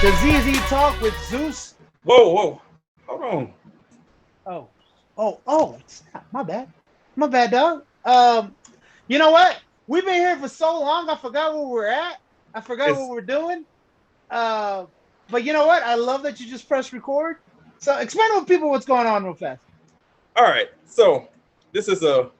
The ZZ Talk with Zeus. Whoa, hold on. My bad, dog. You know what? We've been here for so long, I forgot where we're at. I forgot what we're doing. But you know what? I love that you just pressed record. So explain to people what's going on real fast. All right, so this is a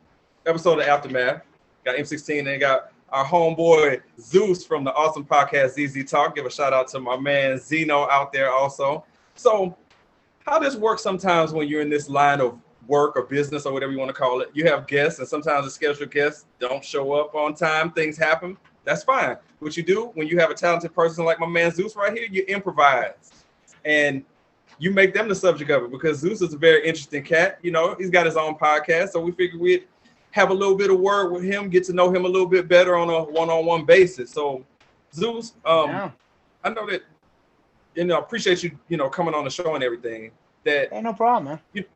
episode of Aftermath. Got M16 and got our homeboy Zeus from the awesome podcast ZZ Talk. Give a shout out to my man Zeno out there also. So how this works sometimes when you're in this line of work or business or whatever you want to call it, you have guests, and sometimes the scheduled guests don't show up on time. Things happen. That's fine. What you do when you have a talented person like my man Zeus right here, you improvise and you make them the subject of it, because Zeus is a very interesting cat. You know, he's got his own podcast, so we figured we'd have a little bit of word with him, get to know him a little bit better on a one-on-one basis. So Zeus, I know that, appreciate you, coming on the show and everything. That ain't no problem, man.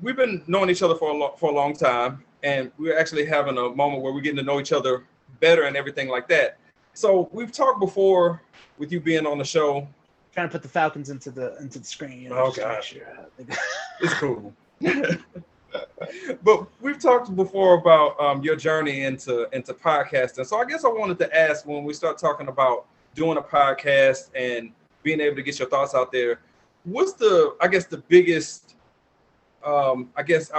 We've been knowing each other for a long time, and we're actually having a moment where we're getting to know each other better and everything like that. So we've talked before with you being on the show. Trying to put the Falcons into the screen. Oh gosh, it's cool. But we've talked before about your journey into podcasting. So I guess I wanted to ask, when we start talking about doing a podcast and being able to get your thoughts out there, what's the biggest, I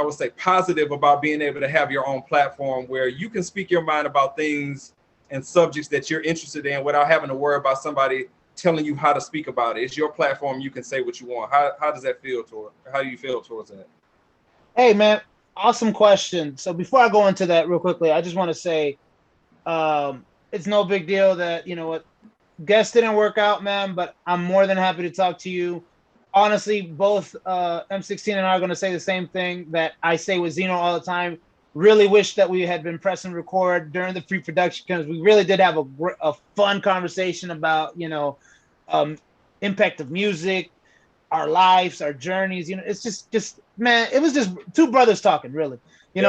would say positive about being able to have your own platform where you can speak your mind about things and subjects that you're interested in without having to worry about somebody telling you how to speak about it? It's your platform. You can say what you want. How does that feel how do you feel towards that? Hey, man, awesome question. So before I go into that real quickly, I just want to say it's no big deal that, guests didn't work out, man, but I'm more than happy to talk to you. Honestly, both M16 and I are going to say the same thing that I say with Zeno all the time. Really wish that we had been pressing record during the pre-production, because we really did have a fun conversation about, impact of music, our lives, our journeys. It's just man, it was just two brothers talking, really. It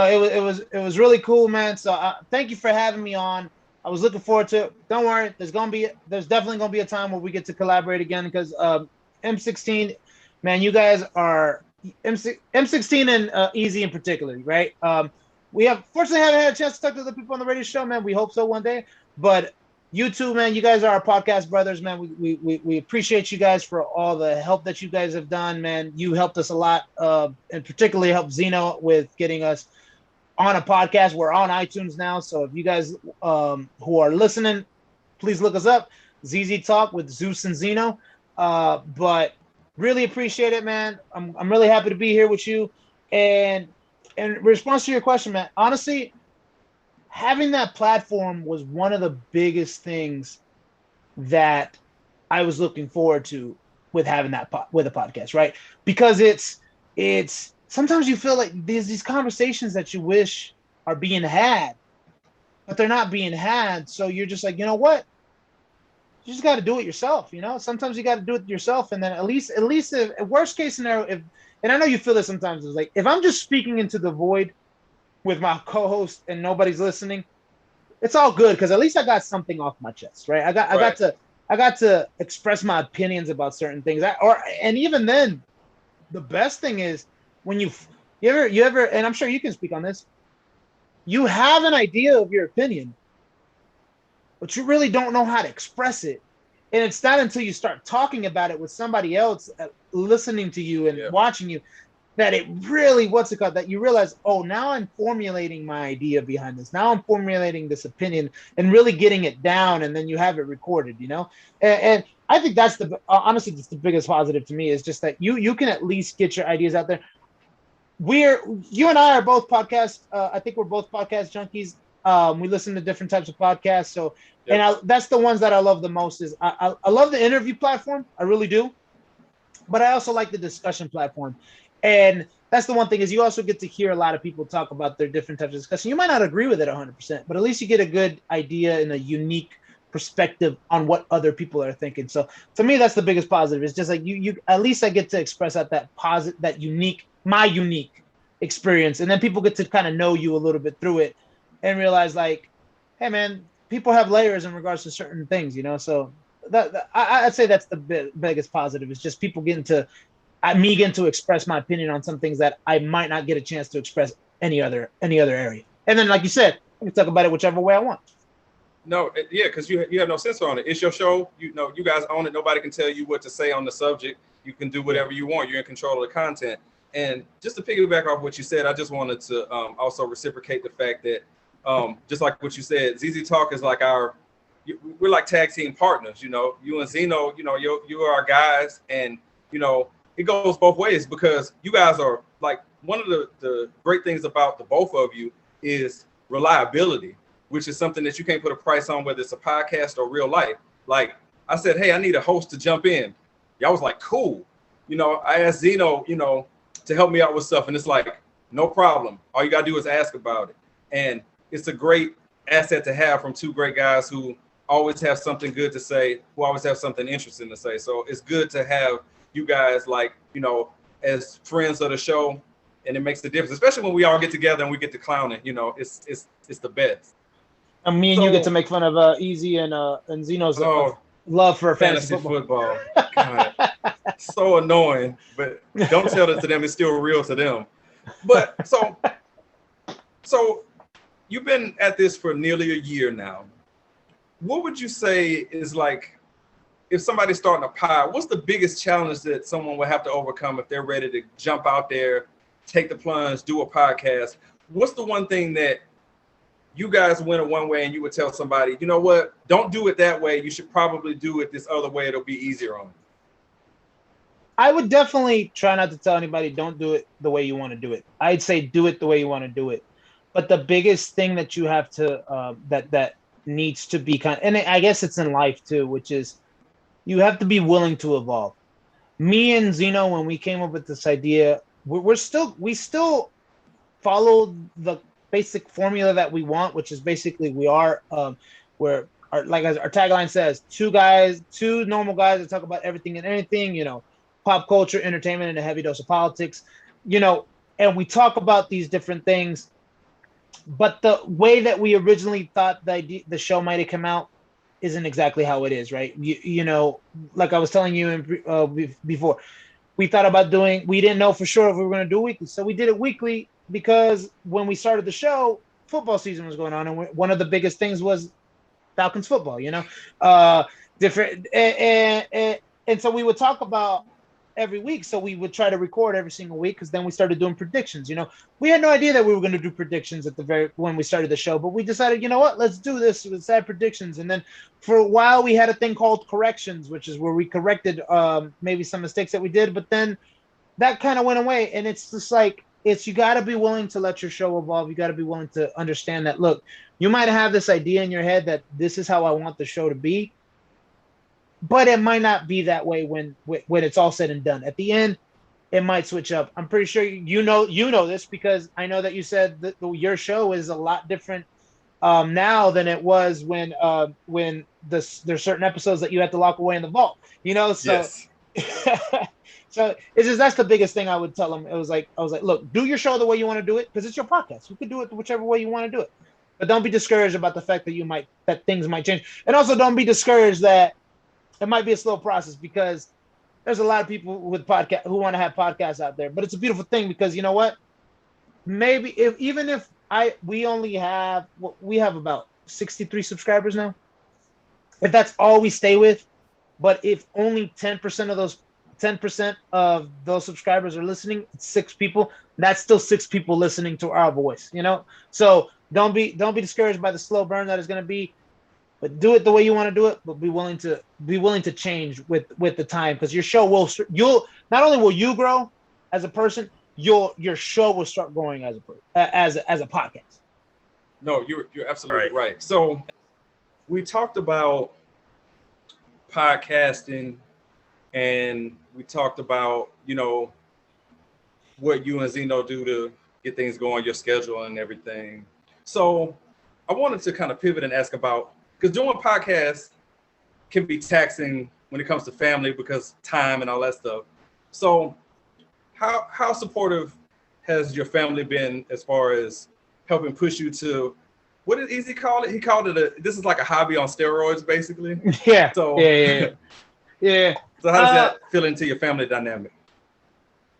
was really cool, man. So thank you for having me on. I was looking forward to it. Don't worry, there's definitely gonna be a time where we get to collaborate again, because M16, man, you guys are M16 and Easy in particular, right? We fortunately haven't had a chance to talk to the people on the radio show, man. We hope so one day. But you two, man, you guys are our podcast brothers, man. We appreciate you guys for all the help that you guys have done, man. You helped us a lot, and particularly helped Zeno with getting us on a podcast. We're on iTunes now, so if you guys who are listening, please look us up, ZZ Talk with Zeus and Zeno. But really appreciate it, man. I'm really happy to be here with you. And in response to your question, man, honestly, having that platform was one of the biggest things that I was looking forward to with having that with a podcast, right? Because it's sometimes you feel like there's these conversations that you wish are being had, but they're not being had. So you're just like, you know what? You just got to do it yourself. Sometimes you got to do it yourself. And then at least if worst case scenario, and I know you feel this sometimes, it's like, if I'm just speaking into the void with my co-host and nobody's listening, it's all good, because at least I got something off my chest, right? I got to express my opinions about certain things. And even then, the best thing is when you ever, and I'm sure you can speak on this, you have an idea of your opinion, but you really don't know how to express it. And it's not until you start talking about it with somebody else listening to you and watching you that it really, that you realize, oh, now I'm formulating my idea behind this. Now I'm formulating this opinion and really getting it down, and then you have it recorded, And I think that's honestly, that's the biggest positive to me, is just that you can at least get your ideas out there. You and I are both podcasts. I think we're both podcast junkies. We listen to different types of podcasts. So, and that's the ones that I love the most. Is I love the interview platform. I really do. But I also like the discussion platform. And that's the one thing, is you also get to hear a lot of people talk about their different types of discussion. You might not agree with it 100%, but at least you get a good idea and a unique perspective on what other people are thinking. So to me, that's the biggest positive. It's just like you at least I get to express out my unique experience. And then people get to kind of know you a little bit through it and realize, like, hey man, people have layers in regards to certain things, So I'd say that's the biggest positive. Is just people getting to me getting to express my opinion on some things that I might not get a chance to express any other area. And then, like you said, I can talk about it whichever way I want. No, yeah, because you have no censor on it. It's your show. You know, you guys own it. Nobody can tell you what to say on the subject. You can do whatever you want. You're in control of the content. And just to piggyback off what you said, I just wanted to also reciprocate the fact that, just like what you said, ZZ Talk is like we're like tag team partners. You know, you and Zeno, you know, you are our guys, and you know, it goes both ways because you guys are like one of the great things about the both of you is reliability, which is something that you can't put a price on, whether it's a podcast or real life. Like I said, hey, I need a host to jump in. Y'all was like, cool. You know, I asked Zeno, you know, to help me out with stuff. And it's like, no problem. All you got to do is ask about it. And it's a great asset to have from two great guys who always have something good to say, who always have something interesting to say. So it's good to have you guys like, you know, as friends of the show. And it makes the difference, especially when we all get together and we get to clown it. You know, it's the best. And me and you get to make fun of Easy and Zeno's love for fantasy football. God, so annoying, but don't tell it to them. It's still real to them. But so you've been at this for nearly a year now. What would you say is like, if somebody's starting a pod, what's the biggest challenge that someone will have to overcome if they're ready to jump out there, take the plunge, do a podcast? What's the one thing that you guys went it one way and you would tell somebody, you know what, don't do it that way. You should probably do it this other way. It'll be easier on you. I would definitely try not to tell anybody, don't do it the way you want to do it. I'd say do it the way you want to do it. But the biggest thing that you have to, that needs to be and I guess it's in life too, which is you have to be willing to evolve. Me and Zeno, when we came up with this idea, we still follow the basic formula that we want, which is basically like as our tagline says, two normal guys that talk about everything and anything, you know, pop culture, entertainment, and a heavy dose of politics, you know, and we talk about these different things. But the way that we originally thought the show might have come out isn't exactly how it is, right? You know, like I was telling you before, we thought about we didn't know for sure if we were going to do it weekly. So we did it weekly because when we started the show, football season was going on. And one of the biggest things was Falcons football, you know, different. And so we would talk about every week. So we would try to record every single week because then we started doing predictions. You know, we had no idea that we were going to do predictions when we started the show, but we decided, you know what, let's do this. Let's add predictions. And then for a while we had a thing called corrections, which is where we corrected maybe some mistakes that we did, but then that kind of went away. And it's just like, you got to be willing to let your show evolve. You got to be willing to understand that, look, you might have this idea in your head that this is how I want the show to be, but it might not be that way when it's all said and done. At the end, it might switch up. I'm pretty sure you know this because I know that you said that your show is a lot different now than it was when there's certain episodes that you had to lock away in the vault. You know, so yes. So that's the biggest thing I would tell them. I was like, look, do your show the way you want to do it because it's your podcast. You can do it whichever way you want to do it, but don't be discouraged about the fact that things might change, and also don't be discouraged that it might be a slow process because there's a lot of people with podcast who want to have podcasts out there. But it's a beautiful thing because you know what? Maybe we have about 63 subscribers now. If that's all we stay with, but if only 10% of those subscribers are listening, it's 6 people. That's still 6 people listening to our voice, you know? So don't be discouraged by the slow burn that is going to be, but do it the way you want to do it, but be willing to change with the time, because your show you'll not only will you grow as a person, your show will start growing as a podcast. No, you're absolutely right. So we talked about podcasting and we talked about, you know, what you and Zeno do to get things going, your schedule and everything. So I wanted to kind of pivot and ask about, because doing podcasts can be taxing when it comes to family because time and all that stuff. So how supportive has your family been as far as helping push you to what did Easy call it? He called it this is like a hobby on steroids, basically. Yeah. So Yeah. So how does that fit into your family dynamic?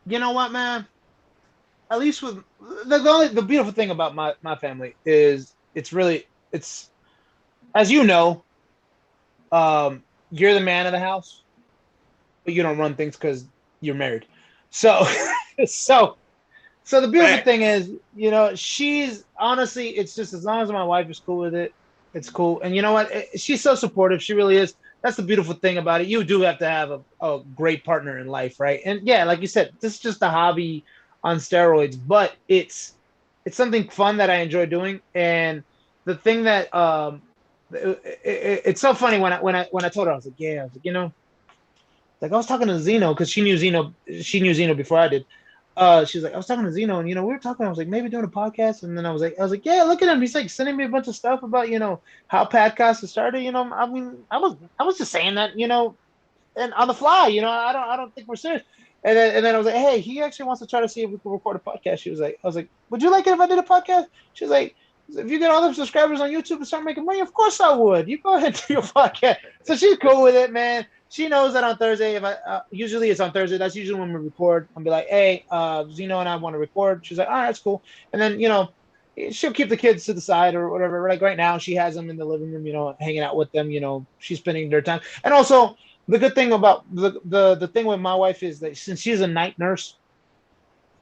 You know what, man? At least with the beautiful thing about my family is it's as you know, you're the man of the house, but you don't run things because you're married. So so the beautiful thing is, she's honestly, it's just as long as my wife is cool with it, it's cool. And you know what? She's so supportive. She really is. That's the beautiful thing about it. You do have to have a great partner in life, right? And yeah, like you said, this is just a hobby on steroids, but it's something fun that I enjoy doing. And the thing that it's so funny when I told her, I was like, like I was talking to Zeno because she knew Zeno before I did. She's like, I was talking to Zeno, and we were talking. I was like, maybe doing a podcast, and then I was like, yeah, look at him. He's like sending me a bunch of stuff about how podcasts started. I mean, I was just saying that, and on the fly, I don't think we're serious. And then I was like, hey, he actually wants to try to see if we can record a podcast. I was like, would you like it if I did a podcast? She was like, if you get all the subscribers on YouTube and start making money, of course I would. You go ahead and do your podcast. So she's cool with it, man. She knows that on Thursday, if I usually it's on Thursday. That's usually when we record. I'll be like, hey, Zeno and I want to record. She's like, all right, that's cool. And then she'll keep the kids to the side or whatever. Like right now, she has them in the living room, hanging out with them. She's spending their time. And also, the good thing about the thing with my wife is that since she's a night nurse,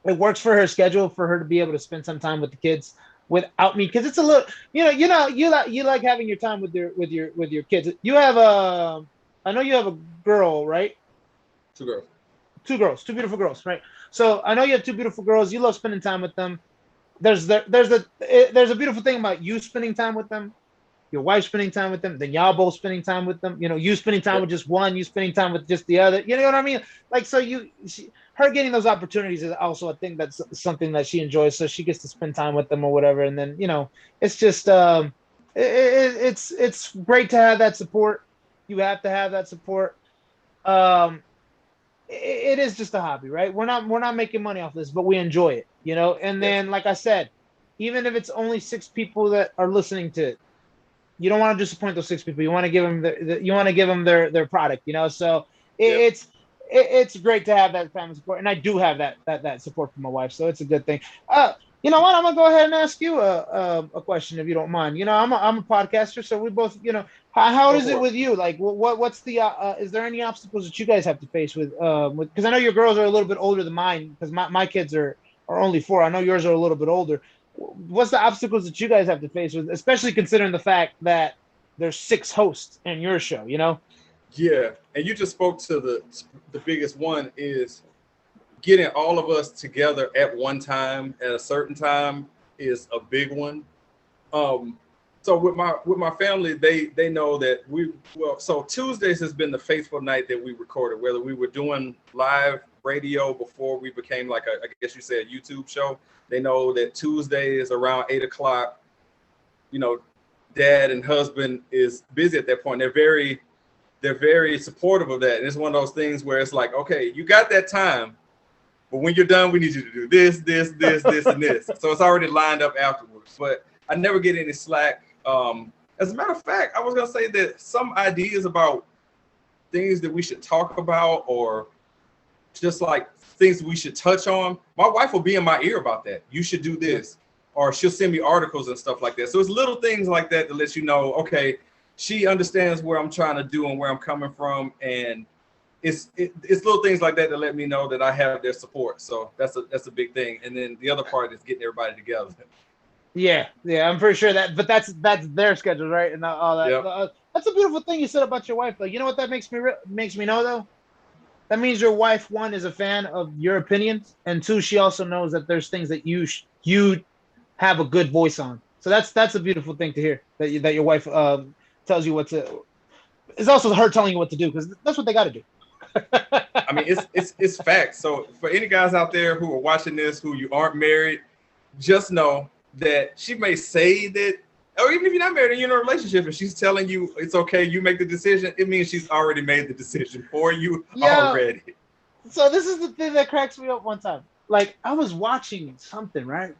it works for her schedule for her to be able to spend some time with the kids without me, because it's a little, you like having your time with your kids. You have I know you have a girl, right? Two girls. Two beautiful girls, right? So I know you have two beautiful girls. You love spending time with them. There's a beautiful thing about you spending time with them, your wife spending time with them, then y'all both spending time with them. You spending time with just one, you spending time with just the other. You know what I mean? Like, so her getting those opportunities is also a thing that's something that she enjoys. So she gets to spend time with them or whatever. And then, it's just, it's great to have that support. You have to have that support. It is just a hobby, right? We're not making money off this, but we enjoy it, And then, like I said, even if it's only 6 people that are listening to it, you don't want to disappoint those 6 people. You want to give them their product, So it's great to have that family support, and I do have that support from my wife, so it's a good thing. You know what? I'm gonna go ahead and ask you a question if you don't mind. I'm a podcaster, so we both, how is it with you? Like, what's the is there any obstacles that you guys have to face with because I know your girls are a little bit older than mine, because my kids are only 4. I know yours are a little bit older. What's the obstacles that you guys have to face with, especially considering the fact that there's 6 hosts in your show? Yeah, and you just spoke to the biggest one is getting all of us together at one time at a certain time is a big one. So with my family, they know that so Tuesdays has been the faithful night that we recorded, whether we were doing live radio before we became like I guess you said, YouTube show. They know that Tuesday is around 8:00. Dad and husband is busy at that point. They're very supportive of that. And it's one of those things where it's like, okay, you got that time, but when you're done, we need you to do this, and this. So it's already lined up afterwards. But I never get any slack. As a matter of fact, I was going to say that some ideas about things that we should talk about or just like things we should touch on, my wife will be in my ear about that. You should do this. Or she'll send me articles and stuff like that. So it's little things like that to let you know, okay, she understands where I'm trying to do and where I'm coming from. And it's little things like that to let me know that I have their support. So that's a big thing. And then the other part is getting everybody together. Yeah, I'm pretty sure that's their schedule, right? And all that. Yep. That's a beautiful thing you said about your wife. Like, you know what that makes me know, though? That means your wife, 1, is a fan of your opinions, and 2, she also knows that there's things that you have a good voice on. So that's a beautiful thing to hear, that your wife tells you what to. It's also her telling you what to do, because that's what they got to do. I mean, it's facts. So for any guys out there who are watching this, who you aren't married, just know that she may say that, or even if you're not married and you're in a relationship and she's telling you it's okay, you make the decision, it means she's already made the decision for you already. So this is the thing that cracks me up one time. Like, I was watching something, right?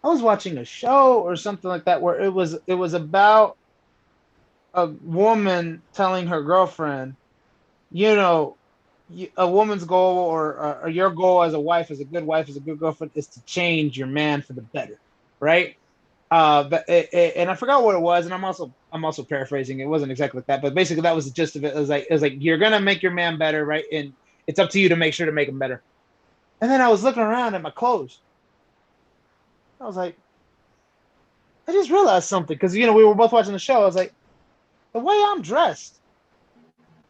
I was watching a show or something like that where it was about a woman telling her girlfriend, you know, a woman's goal or your goal as a wife, as a good wife, as a good girlfriend, is to change your man for the better, right? And I forgot what it was, and I'm also paraphrasing. It wasn't exactly like that, but basically that was the gist of it. It was like you're gonna make your man better, right? And it's up to you to make sure to make him better. And then I was looking around at my clothes. I was like, I just realized something because we were both watching the show. I was like, the way I'm dressed,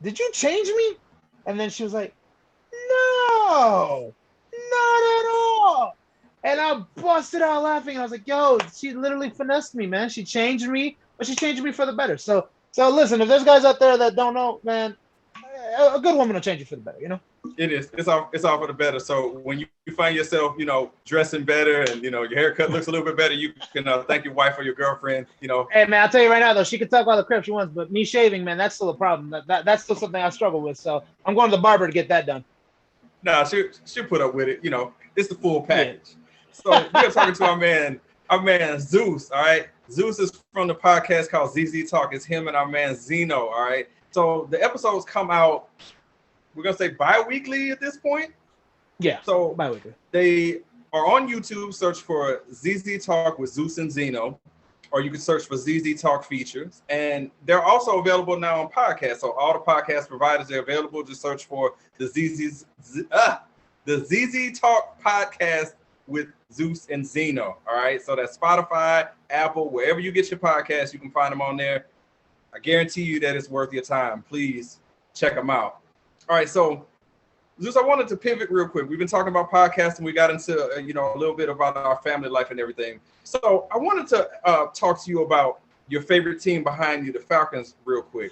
did you change me? And then she was like, no, not at all. And I busted out laughing. I was like, yo, she literally finessed me, man. She changed me, but she changed me for the better. So listen, if there's guys out there that don't know, man, a good woman will change you for the better, It is. It's all for the better. So when you find yourself, dressing better and, your haircut looks a little bit better, you can thank your wife or your girlfriend, Hey, man, I'll tell you right now, though, she can talk all the crap she wants, but me shaving, man, that's still a problem. That's still something I struggle with. So I'm going to the barber to get that done. Nah, she'll put up with it. It's the full package. Yeah. So we're talking to our man Zeus. All right. Zeus is from the podcast called ZZ Talk. It's him and our man Zeno. All right. So the episodes come out, we're going to say bi-weekly at this point. Yeah. So bi-weekly. They are on YouTube. Search for ZZ Talk with Zeus and Zeno, or you can search for ZZ Talk features. And they're also available now on podcasts. So all the podcast providers are available. Just search for the ZZ Talk podcast with Zeus and Zeno. All right. So that's Spotify, Apple, wherever you get your podcasts, you can find them on there. I guarantee you that it's worth your time. Please check them out. All right. So Zeus, I wanted to pivot real quick. We've been talking about podcasting. We got into, a little bit about our family life and everything. So I wanted to talk to you about your favorite team behind you, the Falcons, real quick.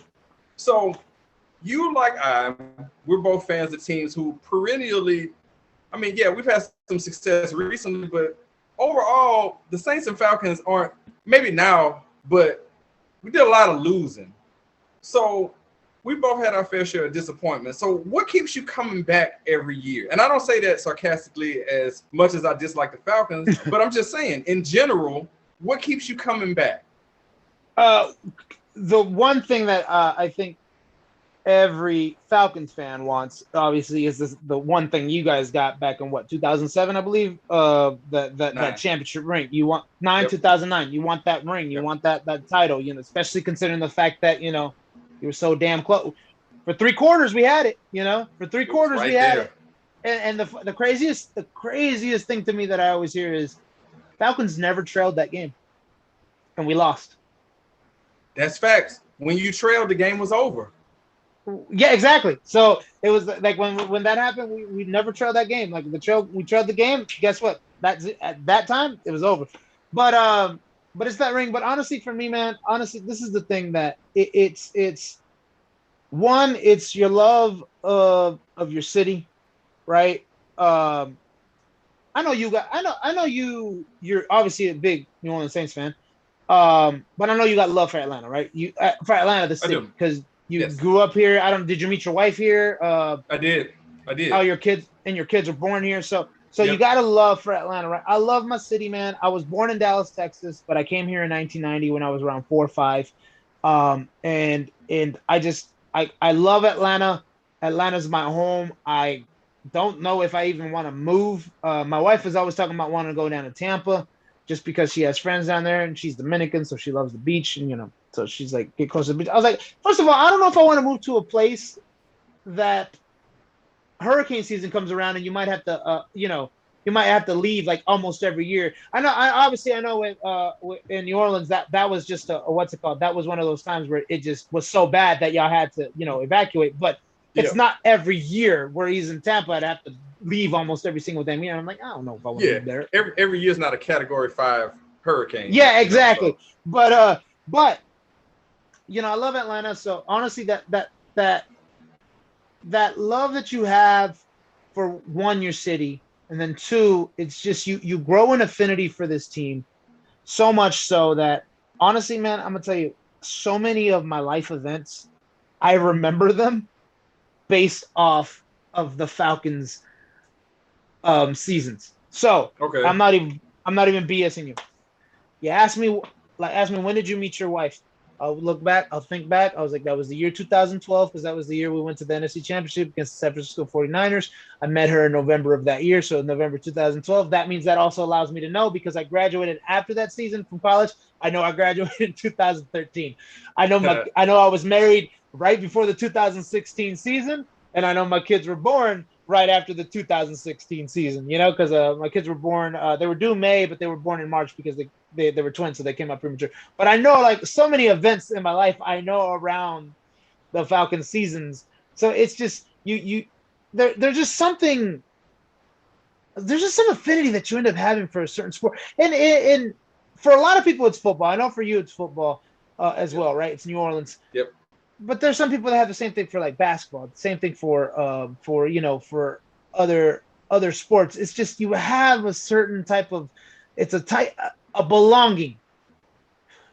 So you, like we're both fans of teams who perennially, we've had some success recently, but overall, the Saints and Falcons aren't, maybe now, but we did a lot of losing. So we both had our fair share of disappointment. So what keeps you coming back every year? And I don't say that sarcastically as much as I dislike the Falcons, but I'm just saying, in general, what keeps you coming back? The one thing that I think every Falcons fan wants, obviously, is the one thing you guys got back in 2007, I believe, that championship ring. You want 2009. You want that ring. You want that title. Especially considering the fact that you were so damn close. For 3 quarters, we had it. For 3 quarters, we had it. And the craziest thing to me that I always hear is Falcons never trailed that game, and we lost. That's facts. When you trailed, the game was over. Yeah, exactly. So it was like when that happened, we never trailed that game. Like we trailed the game. Guess what? At that time it was over. But it's that ring. But honestly, for me, man, this is the thing that it's one. It's your love of your city, right? I know you got. I know you're obviously a big New Orleans Saints fan. But I know you got love for Atlanta, right? For Atlanta, the city, because you grew up here. Did you meet your wife here? I did. Oh, your kids were born here. So you got a love for Atlanta, right? I love my city, man. I was born in Dallas, Texas, but I came here in 1990 when I was around 4 or 5. And I love Atlanta. Atlanta's my home. I don't know if I even want to move. My wife is always talking about wanting to go down to Tampa, just because she has friends down there, and she's Dominican, so she loves the beach, and so she's like, get close to the beach. I was like, first of all, I don't know if I want to move to a place that hurricane season comes around and you might have to leave like almost every year. I know in New Orleans that was just what's it called? That was one of those times where it just was so bad that y'all had to evacuate. But it's not every year where he's in Tampa. I'd have to leave almost every single damn year. I'm like, I don't know if I want to live there. Every year is not a Category 5 hurricane. Yeah, exactly. So. But I love Atlanta. So honestly, that love that you have for, one, your city, and then 2, it's just you grow an affinity for this team, so much so that honestly, man, I'm gonna tell you, so many of my life events, I remember them based off of the Falcons seasons. So okay. I'm not even I'm not even BSing you. You ask me when did you meet your wife? I'll look back. I'll think back. I was like, that was the year 2012 because that was the year we went to the NFC Championship against the San Francisco 49ers. I met her in November of that year, so November 2012. That means that also allows me to know because I graduated after that season from college. I know I graduated in 2013. I know I was married right before the 2016 season, and I know my kids were born right after the 2016 season. You know, because my kids were born. They were due May, but they were born in March because they were twins, so they came out premature. But I know like so many events in my life I know around the Falcons seasons. So it's just there's just something, there's just some affinity that you end up having for a certain sport. And for a lot of people it's football. I know for you it's football as well, right? It's New Orleans. Yep. But there's some people that have the same thing for like basketball, the same thing for other sports. It's just you have a certain type of, it's a belonging.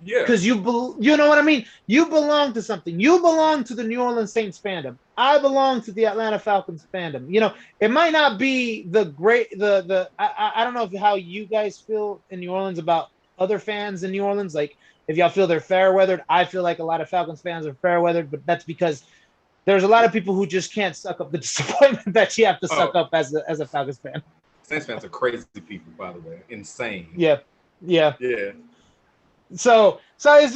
Yeah. Because you know what I mean? You belong to something. You belong to the New Orleans Saints fandom. I belong to the Atlanta Falcons fandom. You know, it might not be I don't know how you guys feel in New Orleans about other fans in New Orleans. Like if y'all feel they're fair weathered, I feel like a lot of Falcons fans are fair weathered, but that's because there's a lot of people who just can't suck up the disappointment that you have to suck up as a Falcons fan. Saints fans are crazy people, by the way. Insane. Yeah. So it's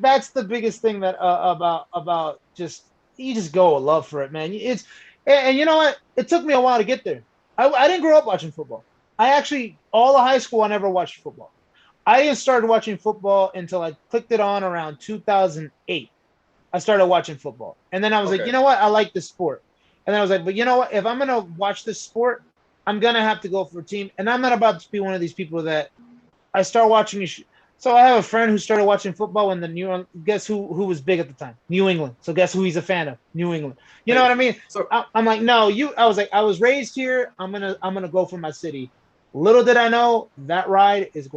that's the biggest thing that about just you just go with love for it, man. And you know what? It took me a while to get there. I didn't grow up watching football. I actually all of high school I never watched football. I didn't start watching football until I clicked it on around 2008. I started watching football, and then I was like, you know what? I like this sport. And then I was like, but you know what? If I'm gonna watch this sport, I'm gonna have to go for a team, and I'm not about to be one of these people that I start watching. So I have a friend who started watching football when guess who was big at the time? New England. So guess who he's a fan of? New England. You know what I mean? So I'm like, no, I was like, I was raised here. I'm gonna go for my city. Little did I know that ride is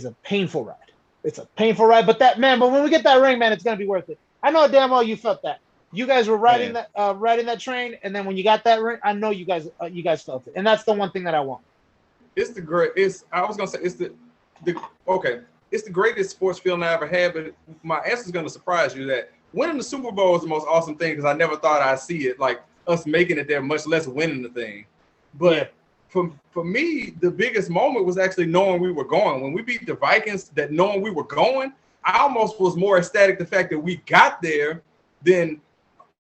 a painful ride. It's a painful ride, but when we get that ring, man, it's gonna be worth it. I know damn well you felt that. You guys were riding that train, and then when you got that ring, I know you guys felt it, and that's the one thing that I want. It's the greatest sports feeling I ever had, but my answer is going to surprise you that winning the Super Bowl is the most awesome thing because I never thought I'd see it, like us making it there, much less winning the thing. But for me, the biggest moment was actually knowing we were going. When we beat the Vikings, that knowing we were going, I almost was more ecstatic the fact that we got there than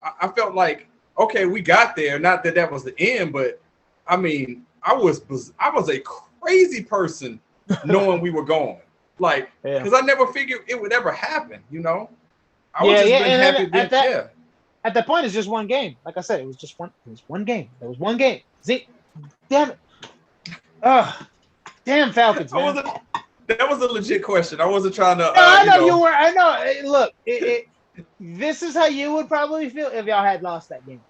I felt like, okay, we got there. Not that was the end, but I mean, I was a crazy person knowing we were going. Like, because I never figured it would ever happen, you know? I was just really happy at that point, it's just one game. Like I said, it was one game. There was one game. Damn it. Damn Falcons, man. That was a legit question. I wasn't trying to. No, I know you were. I know. Look, this is how you would probably feel if y'all had lost that game.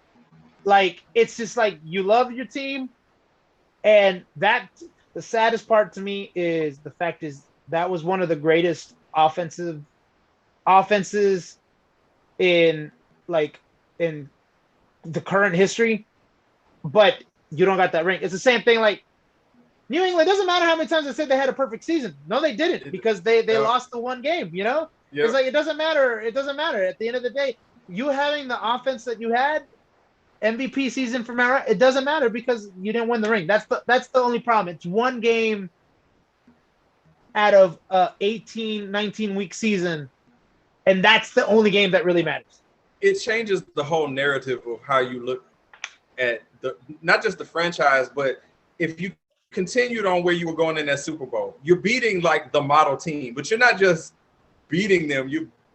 Like, it's just like you love your team, and the saddest part to me is the fact is that was one of the greatest offenses in the current history, but you don't got that ring. It's the same thing like New England. It doesn't matter how many times I said they had a perfect season. No, they didn't because they lost the one game, you know? Yep. It's like it doesn't matter. It doesn't matter. At the end of the day, you having the offense that you had, MVP season from era, it doesn't matter because you didn't win the ring. That's the only problem. It's one game out of 18, 19 week season, and that's the only game that really matters. It changes the whole narrative of how you look at not just the franchise, but if you continued on where you were going in that Super Bowl, you're beating like the model team, but you're not just beating them,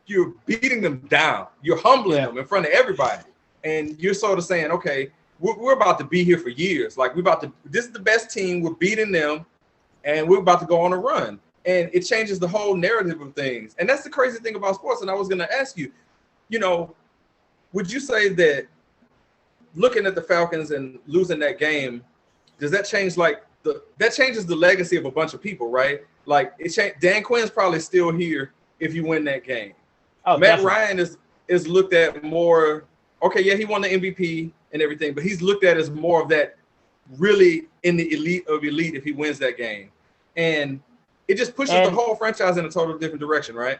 you're beating them down. You're humbling them in front of everybody. And you're sort of saying, okay, we're about to be here for years. Like this is the best team. We're beating them and we're about to go on a run. And it changes the whole narrative of things. And that's the crazy thing about sports. And I was going to ask you, would you say that looking at the Falcons and losing that game, does that change that changes the legacy of a bunch of people, right? Like Dan Quinn's probably still here if you win that game. Oh, Matt definitely. Ryan is looked at more. Okay, yeah, he won the MVP and everything, but he's looked at as more of that really in the elite of elite if he wins that game. And it just pushes the whole franchise in a totally different direction, right?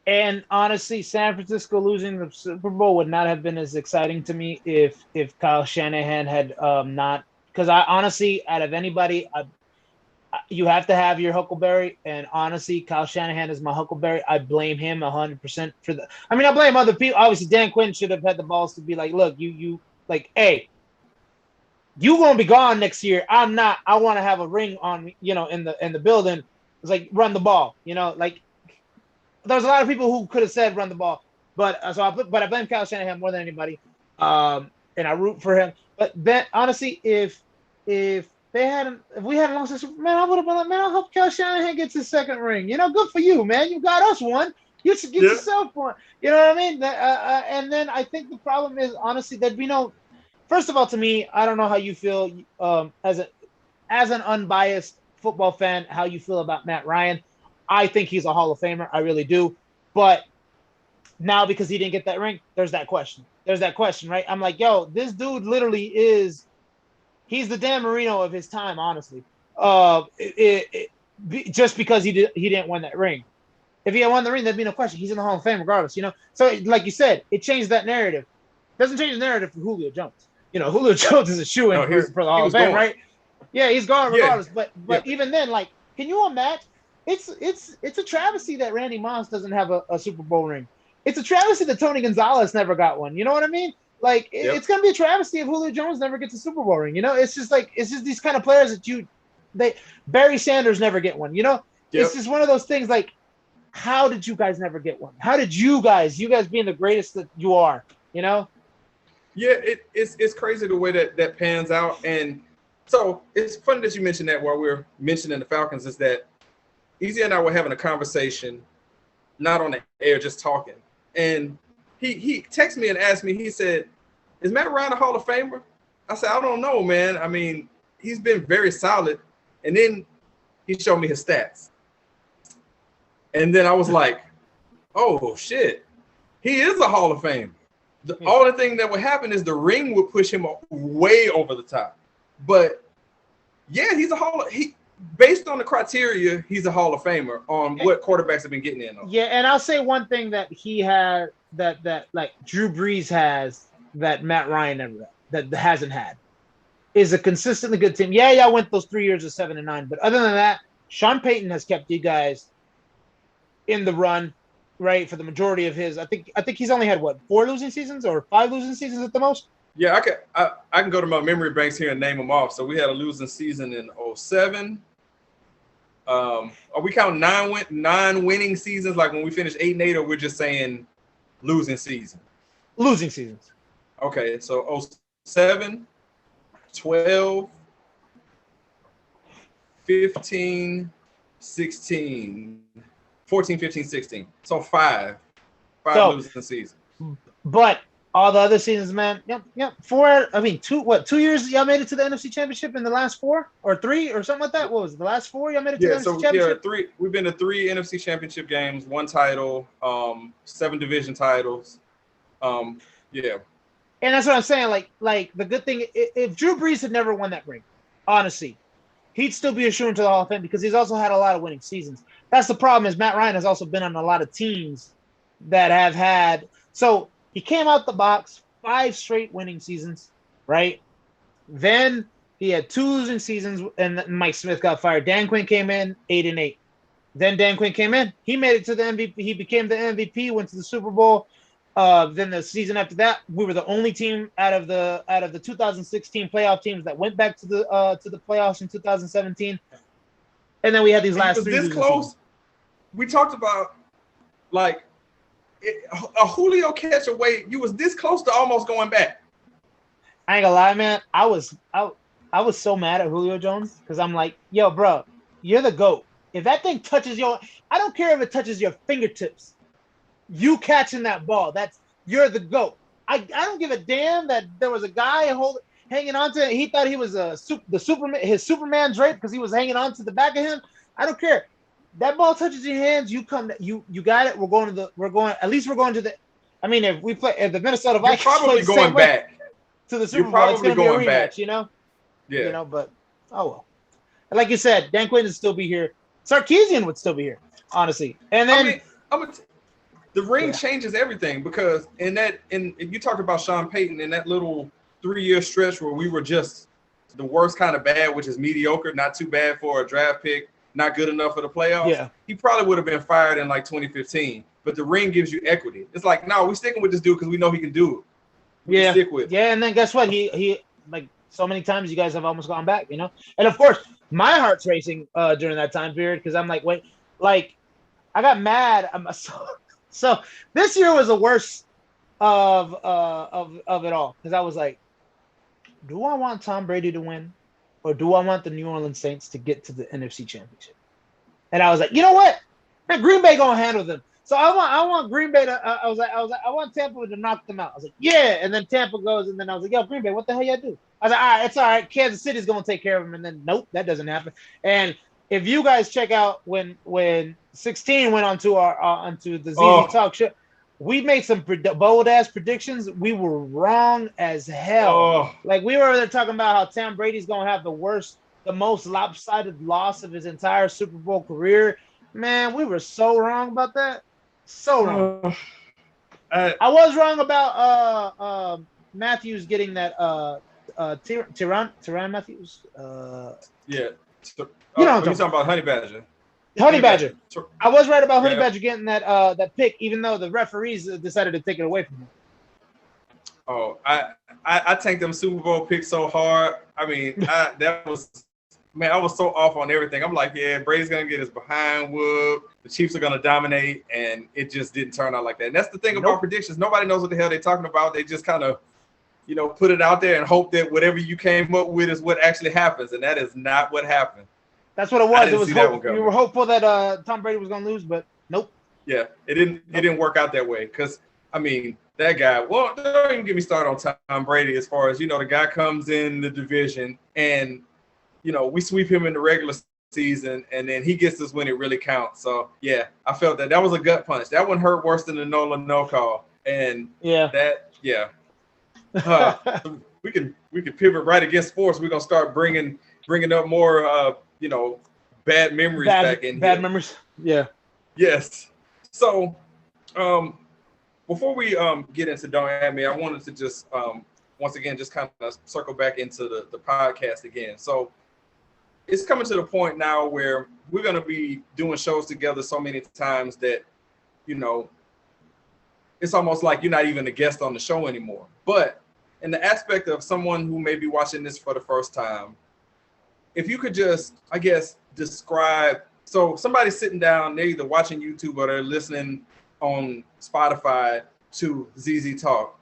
And honestly, San Francisco losing the Super Bowl would not have been as exciting to me if Kyle Shanahan had not. Because I honestly, out of anybody, you have to have your Huckleberry, and honestly, Kyle Shanahan is my Huckleberry. I blame him 100% for the. I mean, I blame other people. Obviously, Dan Quinn should have had the balls to be like, "Look, you like, hey, you gonna be gone next year. I'm not. I want to have a ring on me, in the building. It's like run the ball, like." There's a lot of people who could have said run the ball, but I blame Kyle Shanahan more than anybody, and I root for him. But then, honestly, if we hadn't lost this, man, I would have been like, man, I hope Kyle Shanahan gets his second ring. Good for you, man. You got us one. You should get yourself one. You know what I mean? And then I think the problem is, honestly, there'd be no. First of all, to me, I don't know how you feel as an unbiased football fan, how you feel about Matt Ryan. I think he's a Hall of Famer. I really do. But now because he didn't get that ring, there's that question. Right? I'm like, yo, this dude literally he's the Dan Marino of his time, honestly. Just because he didn't win that ring. If he had won the ring, there'd be no question. He's in the Hall of Fame regardless, So like you said, it changed that narrative. Doesn't change the narrative for Julio Jones. Julio Jones is a shoo-in for the Hall of Fame, right? Yeah, he's gone regardless. Yeah. But even then, like, can you imagine? It's a travesty that Randy Moss doesn't have a Super Bowl ring. It's a travesty that Tony Gonzalez never got one. You know what I mean? Like, it's gonna be a travesty if Julio Jones never gets a Super Bowl ring. It's just these kind of players that Barry Sanders never get one. It's just one of those things. Like, how did you guys never get one? How did you guys being the greatest that you are? Yeah, it's crazy the way that pans out. And so it's funny that you mentioned that while we're mentioning the Falcons, is that Easy and I were having a conversation, not on the air, just talking. And he texted me and asked me, he said, is Matt Ryan a Hall of Famer? I said, I don't know, man. I mean, he's been very solid. And then he showed me his stats. And then I was like, oh, shit. He is a Hall of Famer. The only thing that would happen is the ring would push him way over the top. But, yeah, he's a based on the criteria, he's a Hall of Famer on what quarterbacks have been getting in on. Yeah, and I'll say one thing that he had that like Drew Brees has that Matt Ryan never that hasn't had is a consistently good team. Yeah, y'all went those 3 years of 7-9, but other than that, Sean Payton has kept you guys in the run, right, for the majority of his. I think he's only had 4 losing seasons or 5 losing seasons at the most. Yeah, I can go to my memory banks here and name them off. So we had a losing season in 2007. Are we counting 9 winning seasons, like when we finished 8-8, or we're just saying losing season? Losing seasons. Okay, so 2007, 12, 15, 16, 14, 15, 16. So five losing seasons. But all the other seasons, man. Yep. 4. I mean, 2 years y'all made it to the NFC Championship in the last 4 or 3 or something like that. What was it, the last 4 y'all made it to the NFC Championship? 3. We've been to 3 NFC Championship games, 1 title, 7 division titles. Yeah. And that's what I'm saying. Like the good thing, if Drew Brees had never won that ring, honestly, he'd still be assured to the Hall of Fame because he's also had a lot of winning seasons. That's the problem, is Matt Ryan has also been on a lot of teams that have had. So he came out the box 5 straight winning seasons, right? Then he had 2 losing seasons, and Mike Smith got fired. Dan Quinn came in 8-8. Then Dan Quinn came in. He made it to the MVP. He became the MVP. Went to the Super Bowl. Then the season after that, we were the only team out of the 2016 playoff teams that went back to the playoffs in 2017. And then we had these last 3 this close. Seasons. We talked about like a Julio catch away. You was this close to almost going back. I ain't gonna lie, man. I was so mad at Julio Jones because I'm like, yo, bro, you're the GOAT. If that thing touches I don't care if it touches your fingertips. You catching that ball, you're the GOAT. I don't give a damn that there was a guy hanging on to it. He thought he was his Superman drape because he was hanging on to the back of him. I don't care. That ball touches your hands, you got it. We're going to the. I mean, if the Minnesota Vikings probably going back to the Super Bowl, it's going to be a rematch, Yeah. But Oh well. And like you said, Dan Quinn would still be here. Sarkisian would still be here, honestly. And I then mean, the ring yeah. changes everything because you talked about Sean Payton in that little 3-year stretch where we were just the worst kind of bad, which is mediocre, not too bad for a draft pick, not good enough for the playoffs. Yeah. He probably would have been fired in like 2015. But the ring gives you equity. It's like, no, we're sticking with this dude because we know he can do it. We can stick with. Yeah, and then guess what? He like so many times you guys have almost gone back, you know? And of course, my heart's racing during that time period because I'm like, wait, like I got mad. So this year was the worst of it all because I was like, do I want Tom Brady to win, or do I want the New Orleans Saints to get to the NFC Championship? And I was like, you know what? Man, Green Bay gonna handle them. So I want Green Bay to. I was like, I want Tampa to knock them out. I was like, yeah. And then Tampa goes, and then I was like, yo, Green Bay, what the hell y'all do? I was like, all right, it's all right. Kansas City's gonna take care of them. And then nope, that doesn't happen. And if you guys check out when 16 went onto the ZZ Talk show, we made some bold ass predictions. We were wrong as hell. Like we were there talking about how Tom Brady's gonna have the most lopsided loss of his entire Super Bowl career. Man, we were so wrong about that. So wrong. I was wrong about Matthews getting that Tyrann Matthews. Yeah. You know what you're talking about Honey Badger. Honey Badger. I was right about Honey Badger getting that pick, even though the referees decided to take it away from him. Oh, I tanked them Super Bowl picks so hard. I mean, I was so off on everything. I'm like, yeah, Brady's gonna get his behind whooped. The Chiefs are gonna dominate, and it just didn't turn out like that. And that's the thing about predictions. Nobody knows what the hell they're talking about. They just kind of, put it out there and hope that whatever you came up with is what actually happens, and that is not what happened. That's what it was. It was we were hopeful that Tom Brady was gonna lose, but nope. Yeah, it didn't work out that way because I mean that guy. Well, don't even get me started on Tom Brady. As far as the guy comes in the division and we sweep him in the regular season, and then he gets us when it really counts. So yeah, I felt that was a gut punch. That one hurt worse than the no call. And we can pivot right against sports. We're gonna start bringing up more bad memories back in bad here. Memories. Yeah. Yes. So before we get into Don't At Me, I wanted to just once again just kind of circle back into the podcast again. So it's coming to the point now where we're going to be doing shows together so many times that, it's almost like you're not even a guest on the show anymore. But in the aspect of someone who may be watching this for the first time, if you could just, I guess, describe, so somebody's sitting down, they're either watching YouTube or they're listening on Spotify to ZZ Talk.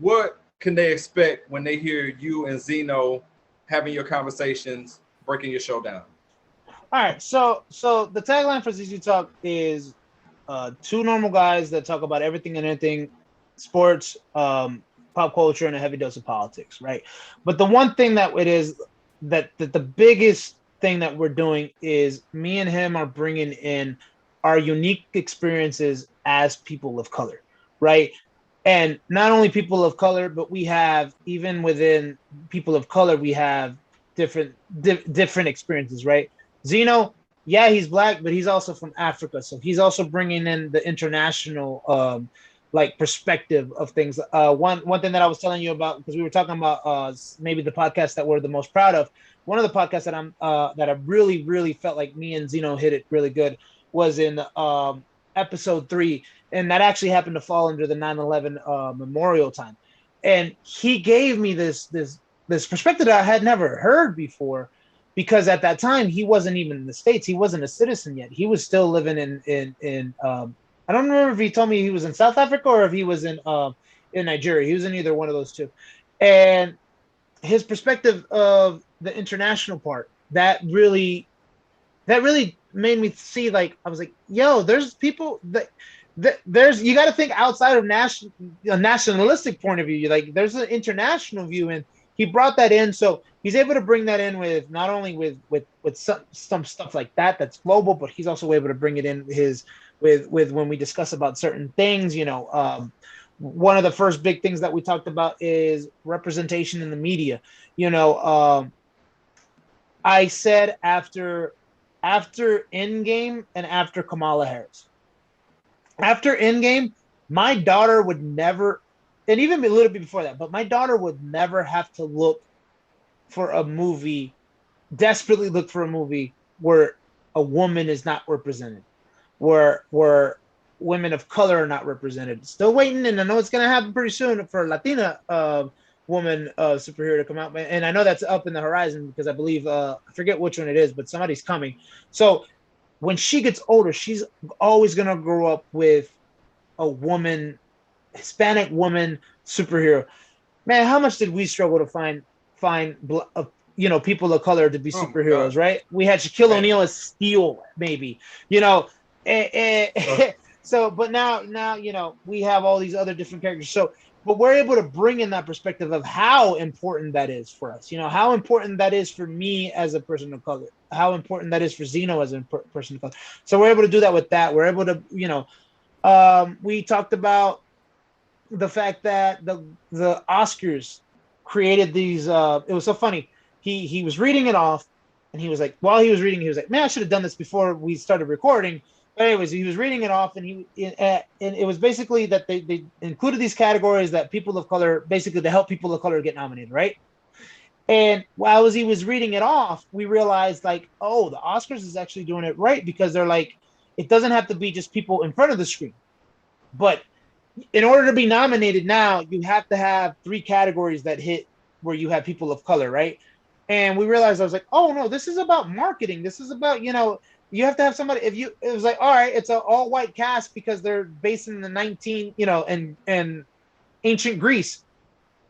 What can they expect when they hear you and Zeno having your conversations, breaking your show down? All right, so the tagline for ZZ Talk is two normal guys that talk about everything and anything, sports, pop culture, and a heavy dose of politics, right? But the one thing that it is that the biggest thing that we're doing is me and him are bringing in our unique experiences as people of color, right? And not only people of color, but we have, even within people of color, we have different experiences, right? Zeno, yeah, he's black, but he's also from Africa. So he's also bringing in the international perspective of things. One thing that I was telling you about, because we were talking about maybe the podcast that we're the most proud of. One of the podcasts that I really, really felt like me and Zeno hit it really good was in episode 3. And that actually happened to fall under the 9/11 memorial time. And he gave me this perspective that I had never heard before, because at that time he wasn't even in the States. He wasn't a citizen yet. He was still living in I don't remember if he told me he was in South Africa or if he was in Nigeria. He was in either one of those two. And his perspective of the international part, that really made me see, like, I was like, yo, there's people that there's, you got to think outside of a nationalistic point of view. Like, there's an international view, and he brought that in. So he's able to bring that in with not only with some stuff like that's global, but he's also able to bring it in with when we discuss about certain things. One of the first big things that we talked about is representation in the media. I said after Endgame and after Kamala Harris. After Endgame, my daughter would never, and even a little bit before that, but my daughter would never have to look for a movie, desperately look for a movie where a woman is not represented, where women of color are not represented. Still waiting, and I know it's gonna happen pretty soon for Latina woman superhero to come out, and I know that's up in the horizon because I believe I forget which one it is, but somebody's coming. So when she gets older, she's always gonna grow up with a woman, Hispanic woman superhero. Man, how much did we struggle to find people of color to be Oh my God, superheroes, right? We had Shaquille man. O'Neal as Steel, maybe, you know. Uh, So, but now we have all these other different characters. So, but we're able to bring in that perspective of how important that is for us. You know, how important that is for me as a person of color. How important that is for Zeno as a person of color. So we're able to do that with that. We're able to, we talked about the fact that the Oscars created these. It was so funny. He was reading it off, and he was like, while he was reading, he was like, "Man, I should have done this before we started recording." But anyways, he was reading it off, and and it was basically that they included these categories that people of color, basically to help people of color get nominated, right? And while he was reading it off, we realized like, oh, the Oscars is actually doing it right because they're like, it doesn't have to be just people in front of the screen, but in order to be nominated now, you have to have three categories that hit where you have people of color, right? And we realized I was like, oh no, this is about marketing. This is about, you have to have somebody. If you, it was like, all right, it's an all white cast because they're based in the 19, and ancient Greece.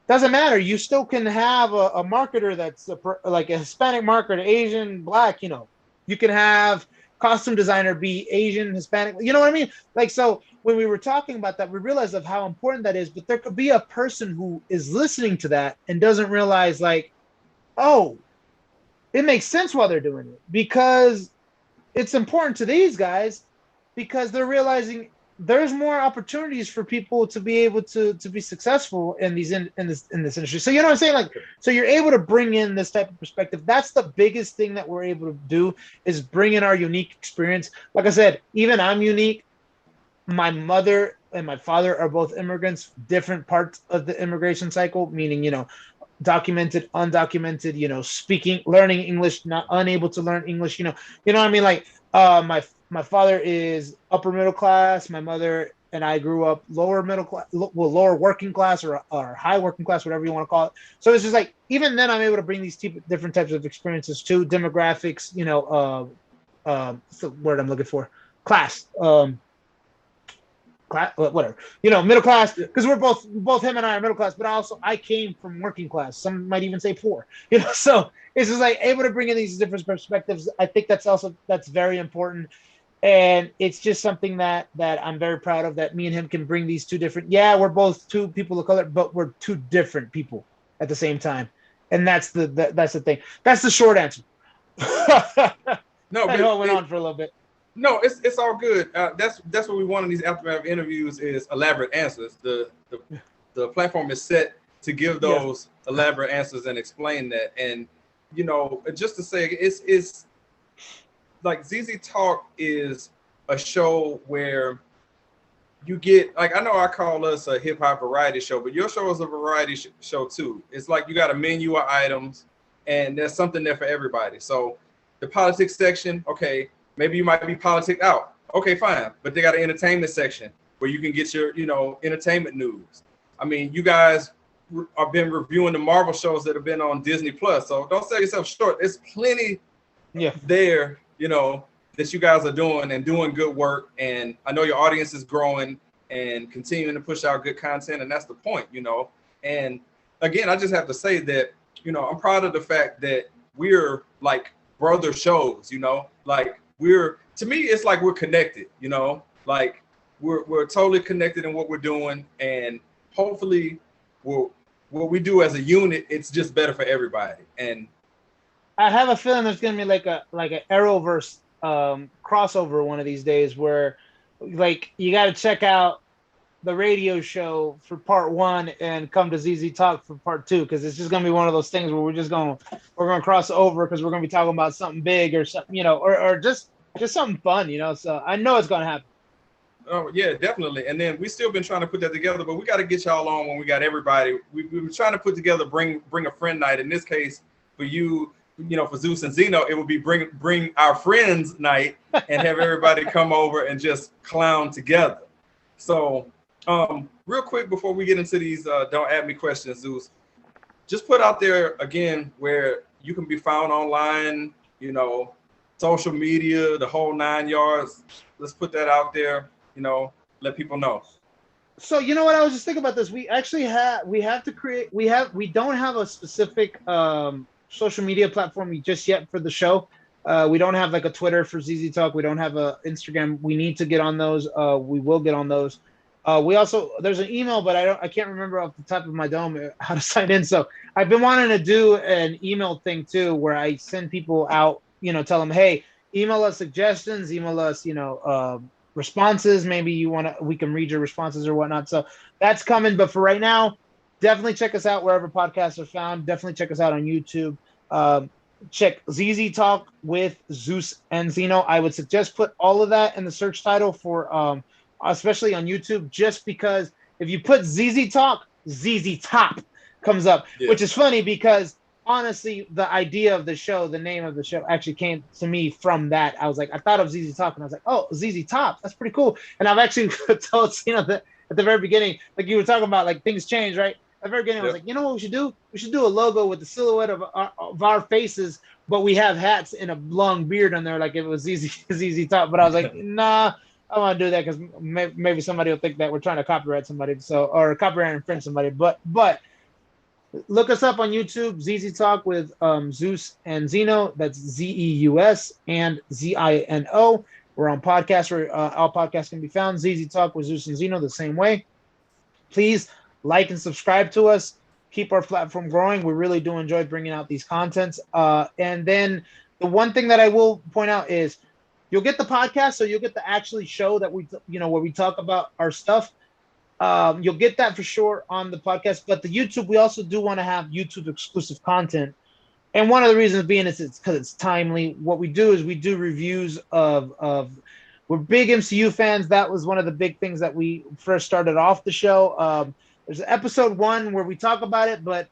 Doesn't matter. You still can have a marketer that's like a Hispanic marketer, Asian, Black. You can have costume designer be Asian, Hispanic. You know what I mean? Like, so when we were talking about that, we realized of how important that is. But there could be a person who is listening to that and doesn't realize, like, oh, it makes sense while they're doing it because it's important to these guys because they're realizing there's more opportunities for people to be able to be successful in this industry. So you know what I'm saying? Like, so you're able to bring in this type of perspective. That's the biggest thing that we're able to do is bring in our unique experience. Like I said, even I'm unique. My mother and my father are both immigrants, different parts of the immigration cycle, meaning, documented, undocumented, speaking, learning English, not unable to learn English, what I mean? Like, my father is upper middle class. My mother and I grew up lower middle class, well, lower working class or high working class, whatever you want to call it. So it's just like, even then I'm able to bring these different types of experiences to demographics, what's the word I'm looking for? Class, whatever, middle class, because we're both him and I are middle class, but I came from working class. Some might even say poor, so it's just like able to bring in these different perspectives. I think that's very important. And it's just something that I'm very proud of, that me and him can bring these two different, yeah, we're both two people of color, but we're two different people at the same time. And that's the thing. That's the short answer. I no, know but I went on for a little bit. no, it's all good. That's what we want in these aftermath interviews is elaborate answers. The platform is set to give Yeah. those elaborate answers and explain that. And just to say, it's like ZZ Talk is a show where you get, like, I know I call us a hip hop variety show, but your show is a variety show too. It's like you got a menu of items, and there's something there for everybody. So the politics section, okay, maybe you might be politic out. Okay, fine, but they got an entertainment section where you can get your, entertainment news. I mean, you guys have been reviewing the Marvel shows that have been on Disney Plus, so don't sell yourself short. There's plenty there, that you guys are doing and doing good work. And I know your audience is growing and continuing to push out good content. And that's the point, And again, I just have to say that, I'm proud of the fact that we're like brother shows, like to me, it's like we're connected, like we're totally connected in what we're doing. And hopefully what we do as a unit, it's just better for everybody. And I have a feeling there's gonna be like an Arrowverse crossover one of these days where, like, you got to check out the radio show for part 1 and come to ZZ Talk for part 2, because it's just gonna be one of those things where we're gonna cross over because we're gonna be talking about something big or something, or just something fun, So I know it's gonna happen. Oh yeah, definitely. And then we still been trying to put that together, but we got to get y'all on when we got everybody. We were trying to put together bring a friend night. In this case, for you, for Zeus and Zeno, it would be bring our friends night and have everybody come over and just clown together. So, real quick before we get into these don't add me questions, Zeus, just put out there again where you can be found online, social media, the whole 9 yards. Let's put that out there. Let people know. So you know what, I was just thinking about this. We actually we don't have a specific social media platform just yet for the show. We don't have like a Twitter for ZZ Talk. We don't have a Instagram. We need to get on those. We will get on those. We also, there's an email, but I can't remember off the top of my dome how to sign in. So I've been wanting to do an email thing too, where I send people out, tell them, hey, email us suggestions, email us, responses. Maybe we can read your responses or whatnot. So that's coming. But for right now, definitely check us out wherever podcasts are found. Definitely check us out on YouTube. Check ZZ Talk with Zeus and Zeno. I would suggest put all of that in the search title for, especially on YouTube, just because if you put ZZ Talk, ZZ Top comes up, which is funny because honestly, the idea of the show, the name of the show actually came to me from that. I was like, I thought of ZZ Talk and I was like, oh, ZZ Top, that's pretty cool. And I've actually told Zeno that at the very beginning, like you were talking about, like things change, right? At the very beginning, I was like, you know what we should do? We should do a logo with the silhouette of our faces, but we have hats and a long beard on there, like if it was ZZ Top. But I was like, nah, I don't want to do that because maybe somebody will think that we're trying to copyright somebody, or copyright infringe somebody. But look us up on YouTube, ZZ Talk with Zeus and Zeno. That's Zeus and Zino. We're on podcasts where all podcasts can be found. ZZ Talk with Zeus and Zeno the same way. Please like and subscribe to us. Keep our platform growing. We really do enjoy bringing out these contents. And then the one thing that I will point out is you'll get the podcast, so you'll get the actually show that where we talk about our stuff. You'll get that for sure on the podcast, but the YouTube, we also do want to have YouTube exclusive content. And one of the reasons being is it's because it's timely. What we do is we do reviews of we're big MCU fans. That was one of the big things that we first started off the show. There's episode 1 where we talk about it, but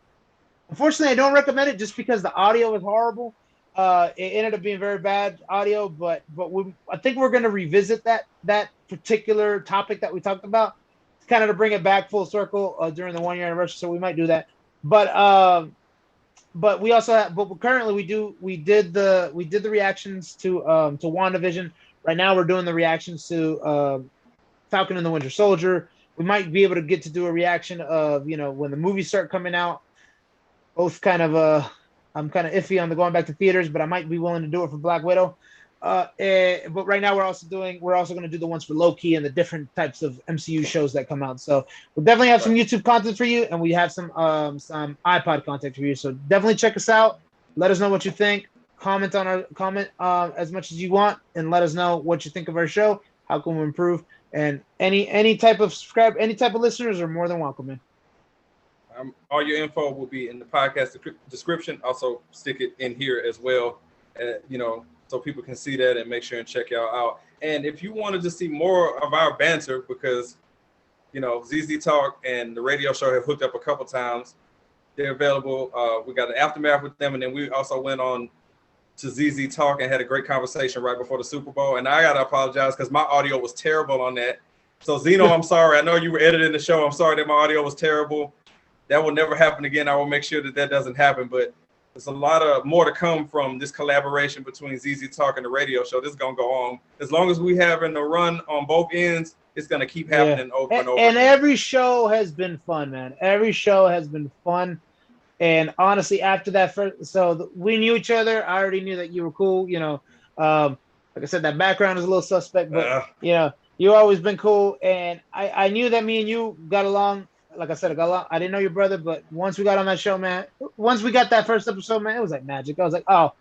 unfortunately I don't recommend it just because the audio is horrible. It ended up being very bad audio, but I think we're going to revisit that particular topic that we talked about, kind of to bring it back full circle during the 1-year anniversary. So we might do that. But we also have, but currently we did the reactions to WandaVision. Right now we're doing the reactions to Falcon and the Winter Soldier. We might be able to get to do a reaction of, when the movies start coming out. Both kind of I'm kind of iffy on the going back to theaters, but I might be willing to do it for Black Widow. But right now we're also going to do the ones for Loki and the different types of MCU shows that come out. So we'll definitely have some YouTube content for you, and we have some iPod content for you. So definitely check us out. Let us know what you think. Comment as much as you want, and let us know what you think of our show. How can we improve? And any type of listeners are more than welcome, man. All your info will be in the podcast description. Also stick it in here as well, so people can see that and make sure and check y'all out. And if you wanted to see more of our banter, because, ZZ Talk and the radio show have hooked up a couple times, they're available. We got an aftermath with them, and then we also went on to ZZ Talk and had a great conversation right before the Super Bowl. And I got to apologize because my audio was terrible on that. So, Zeno, I'm sorry. I know you were editing the show. I'm sorry that my audio was terrible. That will never happen again. I will make sure that doesn't happen. But there's a lot of more to come from this collaboration between ZZ Talk and the radio show. This is going to go on. As long as we having a run on both ends, it's going to keep happening over and over. And every show has been fun, man. Every show has been fun. And honestly, after that we knew each other. I already knew that you were cool. Like I said, that background is a little suspect, but you've always been cool. And I knew that me and you got along. Like I said, I didn't know your brother, but once we got on that show, man, once we got that first episode, man, it was like magic. I was like, oh,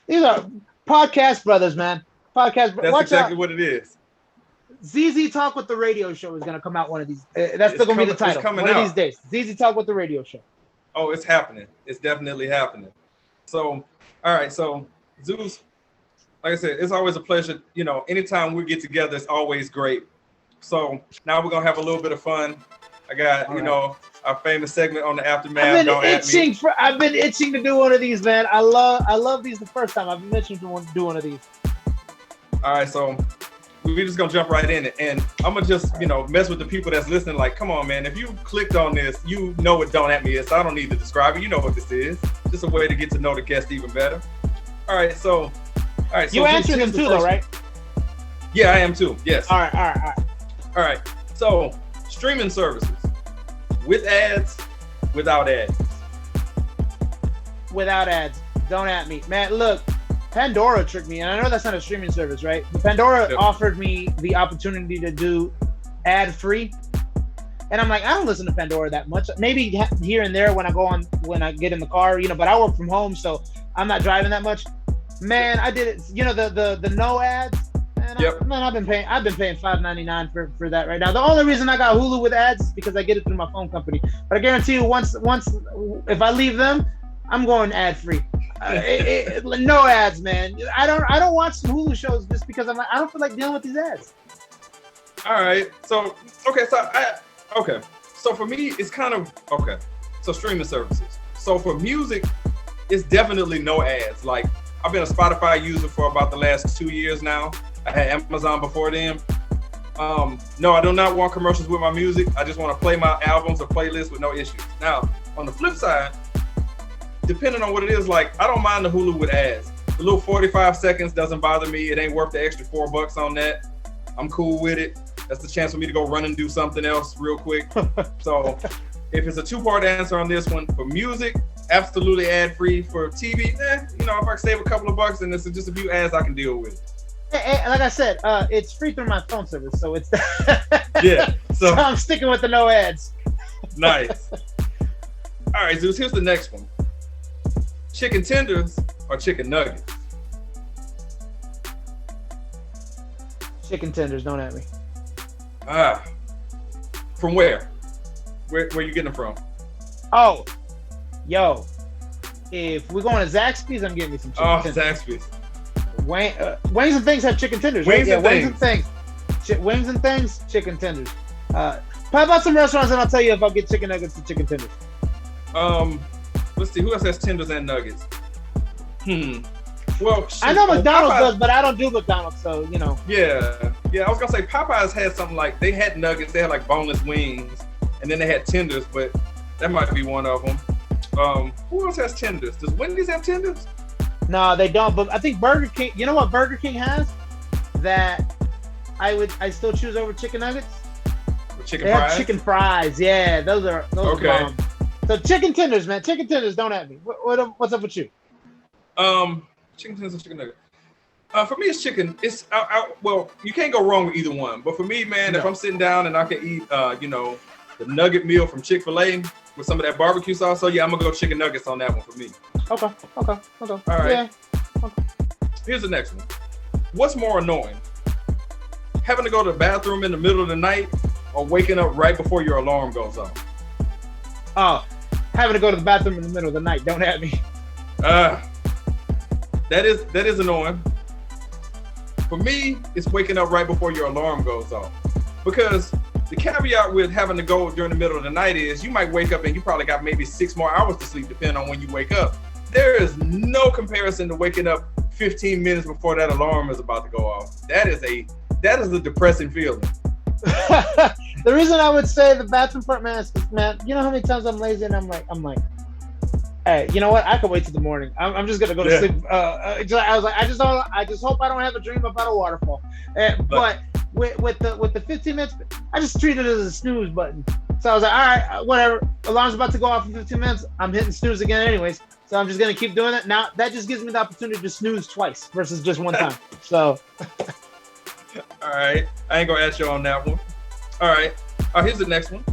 these are podcast brothers, man. That's exactly what it is. ZZ Talk with the Radio Show is gonna come out one of these. That's still gonna be the title. One of these days. ZZ Talk with the Radio Show. Oh, it's happening. It's definitely happening. So, all right. So, Zeus, like I said, it's always a pleasure. You know, anytime we get together, it's always great. So now we're gonna have a little bit of fun. I got, you know, our famous segment on the Aftermath. I've been itching to do one of these, man. I love these the first time. I've been itching to do one of these. All right, so we're just gonna jump right in it, and I'm gonna just, you know, mess with the people that's listening. Like, come on, man, if you clicked on this, you know what Don't At Me is. So I don't need to describe it. You know what this is. Just a way to get to know the guest even better. All right, so you answer them too, though, right? Yeah, I am too. Yes. All right. All right. So streaming services with ads, without ads. Without ads. Don't At Me, man. Look. Pandora tricked me, and I know that's not a streaming service, right? But Pandora offered me the opportunity to do ad-free, and I'm like, I don't listen to Pandora that much. Maybe here and there when I get in the car, you know. But I work from home, so I'm not driving that much. Man, I did it. You know, the no ads. Man, I've been paying $5.99 for that right now. The only reason I got Hulu with ads is because I get it through my phone company. But I guarantee you, once if I leave them, I'm going ad-free. No ads, man. I don't watch some Hulu shows just because I don't feel like dealing with these ads. All right. So So for me, it's kind of okay. So streaming services. So for music, it's definitely no ads. Like, I've been a Spotify user for about the last 2 years now. I had Amazon before then. No, I do not want commercials with my music. I just want to play my albums or playlists with no issues. Now, on the flip side, depending on what it is, like, I don't mind the Hulu with ads. The little 45 seconds doesn't bother me. It ain't worth the extra $4 on that. I'm cool with it. That's the chance for me to go run and do something else real quick. So if it's a two-part answer on this one, for music, absolutely ad-free. For TV, you know, if I can save a couple of bucks and it's just a few ads, I can deal with it. Hey, like I said, it's free through my phone service, so it's yeah. So I'm sticking with the no ads. Nice. All right, Zeus, here's the next one. Chicken tenders or chicken nuggets? Chicken tenders, Don't At Me. From where? Where you getting them from? Oh, yo, if we're going to Zaxby's, I'm getting me some chicken tenders. Zaxby's. Wings and Things have chicken tenders. Wings and Things. Wings and Things, chicken tenders. Pop out some restaurants and I'll tell you if I'll get chicken nuggets or chicken tenders. Let's see, who else has tenders and nuggets? Well, shoot, I know McDonald's does, but I don't do McDonald's, so you know. Yeah. I was gonna say Popeyes had something like, they had nuggets, they had like boneless wings, and then they had tenders, but that might be one of them. Who else has tenders? Does Wendy's have tenders? No, they don't. But I think Burger King. You know what Burger King has that I still choose over chicken nuggets? Chicken fries. Have chicken fries. Yeah, those are okay. Bomb. So chicken tenders, man. Chicken tenders, Don't At Me. What's up with you? Chicken tenders or chicken nuggets. For me, it's chicken. It's well, you can't go wrong with either one. But for me, man, if I'm sitting down and I can eat, you know, the nugget meal from Chick-fil-A with some of that barbecue sauce, so yeah, I'm gonna go chicken nuggets on that one for me. Okay. All right. Yeah. Okay. Here's the next one. What's more annoying? Having to go to the bathroom in the middle of the night or waking up right before your alarm goes off? Oh, having to go to the bathroom in the middle of the night. Don't At Me. That is annoying. For me, it's waking up right before your alarm goes off. Because the caveat with having to go during the middle of the night is you might wake up and you probably got maybe 6 more hours to sleep, depending on when you wake up. There is no comparison to waking up 15 minutes before that alarm is about to go off. That is a depressing feeling. The reason I would say the bathroom part, man, is, man, you know how many times I'm lazy and I'm like, hey, you know what? I can wait till the morning. I'm just gonna go to sleep. I was like, I just hope I don't have a dream about a waterfall. But with the 15 minutes, I just treat it as a snooze button. So I was like, all right, whatever. Alarm's about to go off in 15 minutes. I'm hitting snooze again anyways. So I'm just gonna keep doing it. Now that just gives me the opportunity to snooze twice versus just one time. So. All right, I ain't gonna ask you on that one. All right, here's the next one.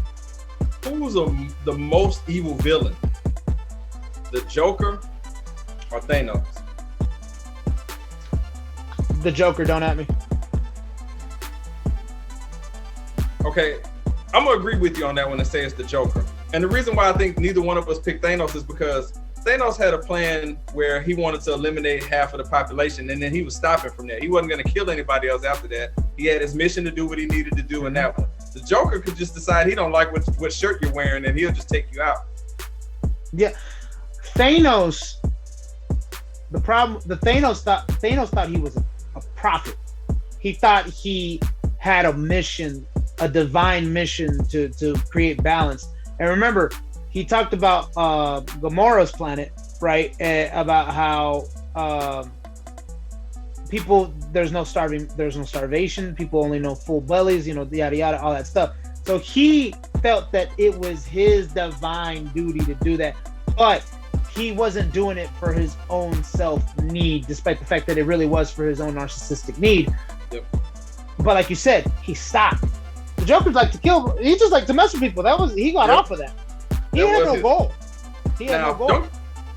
Who's the most evil villain? The Joker or Thanos? The Joker, Don't At Me. Okay, I'm gonna agree with you on that one and say it's the Joker. And the reason why I think neither one of us picked Thanos is because Thanos had a plan where he wanted to eliminate half of the population, and then he was stopping from there. He wasn't gonna kill anybody else after that. He had his mission to do what he needed to do in that one. The Joker could just decide he don't like what shirt you're wearing, and he'll just take you out. Yeah, Thanos. The problem, Thanos thought he was a prophet. He thought he had a mission, a divine mission to create balance. And remember, he talked about Gamora's planet, right? About how people, there's no starvation. People only know full bellies, yada yada, all that stuff. So he felt that it was his divine duty to do that, but he wasn't doing it for his own self need, despite the fact that it really was for his own narcissistic need. Yep. But like you said, he stopped. The Joker's like to kill. He just like to mess with people. He got off of that. He had no goal.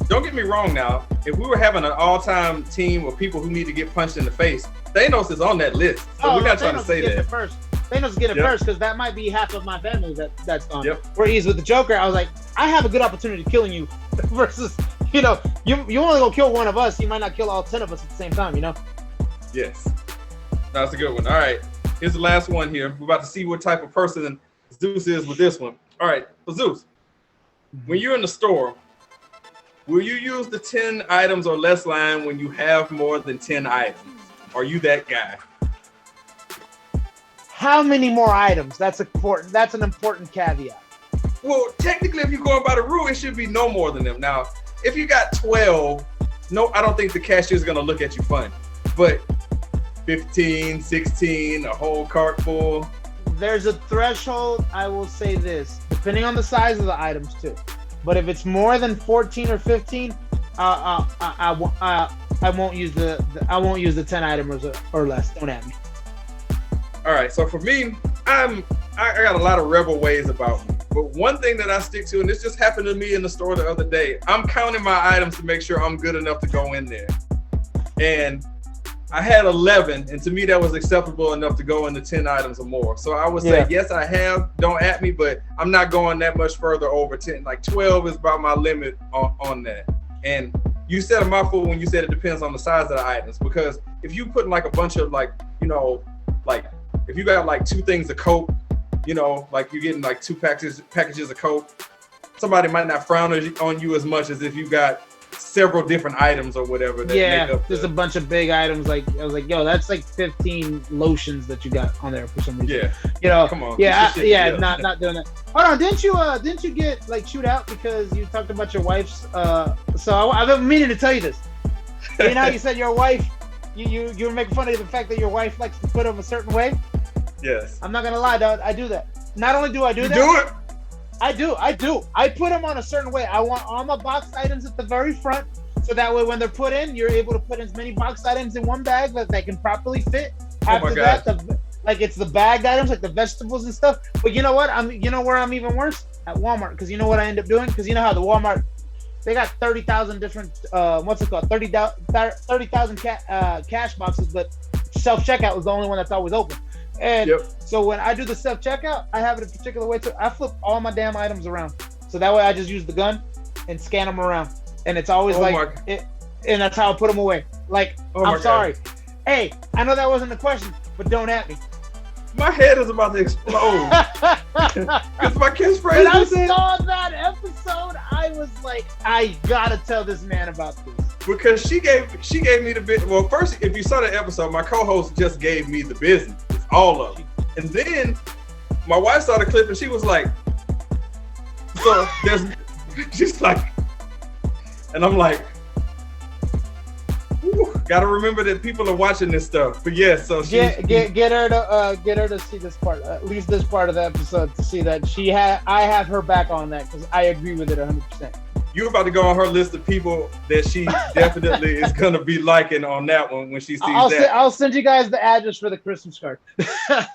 Don't get me wrong. Now, if we were having an all-time team of people who need to get punched in the face, Thanos is on that list. So we're not trying to say that. Thanos get it first, because that might be half of my family that's gone. Yep. Where he's with the Joker, I was like, I have a good opportunity killing you, versus you only gonna kill one of us. You might not kill all 10 of us at the same time. Yes, that's a good one. All right, here's the last one here. We're about to see what type of person Zeus is with this one. All right, so Zeus, when you're in the store, will you use the 10 items or less line when you have more than 10 items? Are you that guy? How many more items? That's an important caveat. Well, technically, if you're going by the rule, it should be no more than them. Now, if you got 12, no, I don't think the cashier is going to look at you funny. But 15, 16, a whole cart full. There's a threshold. I will say this, depending on the size of the items too. But if it's more than 14 or 15, I won't use the 10 items or less. Don't at me. All right, so for me, I got a lot of rebel ways about me. But one thing that I stick to, and this just happened to me in the store the other day, I'm counting my items to make sure I'm good enough to go in there. And I had 11, and to me that was acceptable enough to go into 10 items or more. So I would say, yes, I have, don't at me, but I'm not going that much further over 10. Like 12 is about my limit on that. And you said a mouthful when you said it depends on the size of the items, because if you put like a bunch of if you got like 2 things of Coke, like you're getting like 2 packages of Coke, somebody might not frown on you as much as if you got several different items or whatever. That make up there's a bunch of big items. Like I was like, yo, that's like 15 lotions that you got on there for some reason. Yeah. Come on. Not doing that. Hold on, didn't you get like chewed out because you talked about your wife's? So I've been meaning to tell you this. You said your wife. You were making fun of the fact that your wife likes to put them a certain way. Yes. I'm not gonna lie, dog. I do that. Not only do I do that. Do it. I do. I put them on a certain way. I want all my boxed items at the very front, so that way when they're put in, you're able to put as many boxed items in one bag that they can properly fit. After that, it's the bagged items, like the vegetables and stuff. But you know what? Where I'm even worse? At Walmart, because you know what I end up doing? Because you know how the Walmart, they got 30,000 different 30,000 cash boxes, but self-checkout was the only one that's always open. And so when I do the self-checkout, I have it a particular way too. I flip all my damn items around. So that way I just use the gun and scan them around. And it's always and that's how I put them away. Like, I'm sorry. Hey, I know that wasn't the question, but don't at me. My head is about to explode. Because my catchphrase. When I saw that episode, I was like, I gotta tell this man about this. Because she gave me the bit. Well, first, if you saw the episode, my co-host just gave me the business, all of it. And then my wife saw the clip and she was like, so she's like, and I'm like, gotta remember that people are watching this stuff. But yes, so get her to see this part, at least this part of the episode, to see that I have her back on that, because I agree with it 100%. You're about to go on her list of people that she definitely is gonna be liking on that one when she sees that. I'll send you guys the address for the Christmas card.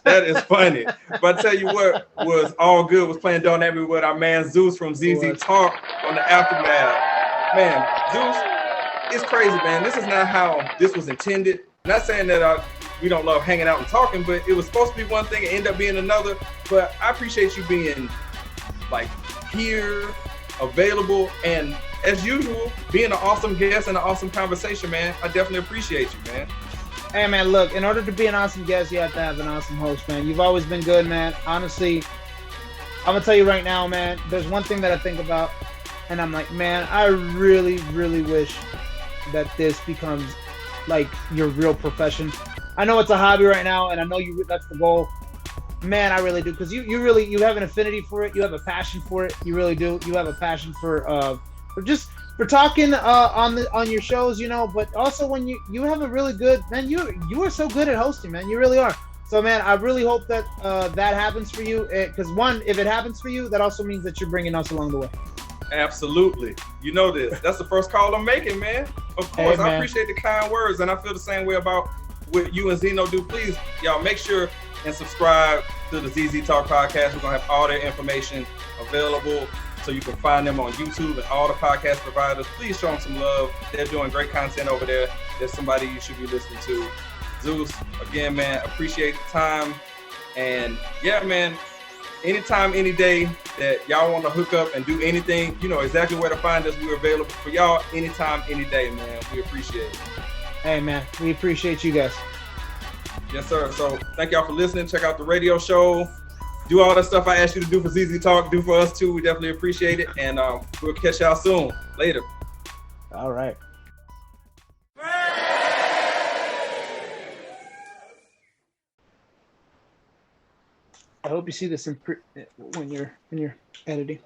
That is funny. But I tell you what was all good was playing Don't At Me with our man Zeus from ZZ Talk on the Aftermath. Man, Zeus, it's crazy, man. This is not how this was intended. Not saying that we don't love hanging out and talking, but it was supposed to be one thing and end up being another. But I appreciate you being like here, available, and as usual, being an awesome guest and an awesome conversation, man. I definitely appreciate you, man. Hey, man, look, in order to be an awesome guest, you have to have an awesome host, man. You've always been good, man. Honestly, I'm going to tell you right now, man, there's one thing that I think about, and I'm like, man, I really, really wish that this becomes like your real profession. I know it's a hobby right now, and I know that's the goal. Man, I really do, because you have an affinity for it. You have a passion for it. You really do. You have a passion for talking on your shows, you know. But also when you have a really good, man. You are so good at hosting, man. You really are. So, man, I really hope that that happens for you. Because one, if it happens for you, that also means that you're bringing us along the way. Absolutely. You know this. That's the first call I'm making, man. Of course, hey, I appreciate the kind words, and I feel the same way about what you and Zeno do. Please, y'all, make sure and subscribe to the ZZ Talk podcast. We're gonna have all their information available, so you can find them on YouTube and all the podcast providers. Please show them some love. They're doing great content over there. There's somebody you should be listening to. Zeus, again, man, appreciate the time. And yeah, man, anytime, any day that y'all want to hook up and do anything, you know exactly where to find us. We're available for y'all anytime, any day, man. We appreciate it. Hey, man, we appreciate you guys. Yes, sir. So thank y'all for listening. Check out the radio show. Do all that stuff I asked you to do for ZZ Talk. Do for us too. We definitely appreciate it. And we'll catch y'all soon. Later. All right. I hope you see this when you're editing.